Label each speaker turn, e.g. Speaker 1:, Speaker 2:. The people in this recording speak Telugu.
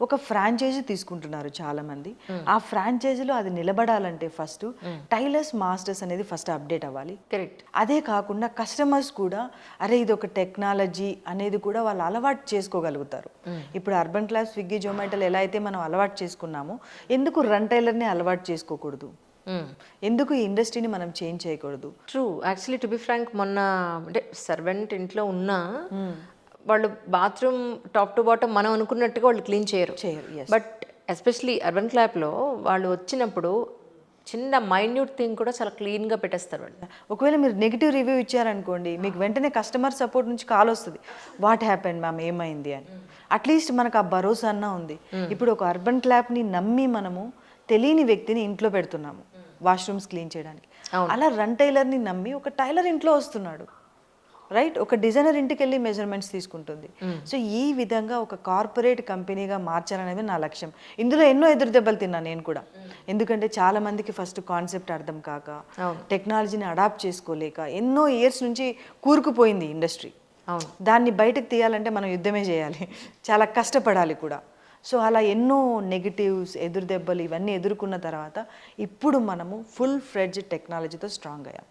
Speaker 1: ఒక ఫ్రాంచైజీ తీసుకుంటున్నారు చాలామంది. ఆ ఫ్రాంచైజీలో అది నిలబడాలంటే ఫస్ట్ టైలర్స్ మాస్టర్స్ అనేది ఫస్ట్ అప్డేట్ అవ్వాలి.
Speaker 2: కరెక్ట్.
Speaker 1: అదే కాకుండా కస్టమర్స్ కూడా అరే ఇది ఒక టెక్నాలజీ అనేది కూడా వాళ్ళు అలవాటు చేసుకోగలుగుతారు. ఇప్పుడు అర్బన్ క్లాస్, స్విగ్గీ, జొమాటోలు ఎలా అయితే మనం అలవాటు చేసుకున్నామో ఎందుకు రన్ టైలర్ని అలవాటు చేసుకోకూడదు? ఎందుకు ఈ ఇండస్ట్రీని మనం చేంజ్ చేయకూడదు?
Speaker 2: True. Actually to be frank, మొన్న అంటే సర్వెంట్ ఇంట్లో ఉన్నా వాళ్ళు బాత్రూమ్ టాప్ టు బాటమ్ మనం అనుకున్నట్టుగా వాళ్ళు క్లీన్ చేయరు.
Speaker 1: yes.
Speaker 2: బట్ ఎస్పెషలీ అర్బన్ క్లాప్లో వాళ్ళు వచ్చినప్పుడు చిన్న మైన్యూట్ థింగ్ కూడా చాలా క్లీన్గా పెట్టేస్తారు వాళ్ళు.
Speaker 1: ఒకవేళ మీరు నెగిటివ్ రివ్యూ ఇచ్చారనుకోండి, మీకు వెంటనే కస్టమర్ సపోర్ట్ నుంచి కాల్ వస్తుంది, వాట్ హ్యాపెండ్ మ్యామ్, ఏమైంది అని. అట్లీస్ట్ మనకు ఆ భరోసా అన్నా ఉంది. ఇప్పుడు ఒక అర్బన్ క్లాప్ని నమ్మి మనము తెలియని వ్యక్తిని ఇంట్లో పెడుతున్నాము వాష్రూమ్స్ క్లీన్ చేయడానికి. అలా రన్ టైలర్ని నమ్మి ఒక టైలర్ ఇంట్లో వస్తున్నాడు, రైట్? ఒక డిజైనర్ ఇంటికి వెళ్ళి మెజర్మెంట్స్ తీసుకుంటుంది. సో ఈ విధంగా ఒక కార్పొరేట్ కంపెనీగా మార్చాలనేది నా లక్ష్యం. ఇందులో ఎన్నో ఎదురు దెబ్బలు తిన్నాను నేను కూడా. ఎందుకంటే చాలా మందికి ఫస్ట్ కాన్సెప్ట్ అర్థం కాక, టెక్నాలజీని అడాప్ట్ చేసుకోలేక ఎన్నో ఇయర్స్ నుంచి కూరుకుపోయింది ఇండస్ట్రీ. దాన్ని బయటకు తీయాలంటే మనం యుద్ధమే చేయాలి, చాలా కష్టపడాలి కూడా. సో అలా ఎన్నో నెగిటివ్స్, ఎదురు దెబ్బలు ఇవన్నీ ఎదుర్కొన్న తర్వాత ఇప్పుడు మనము ఫుల్ ఫ్లెడ్జ్డ్ టెక్నాలజీతో స్ట్రాంగ్ అయ్యాం.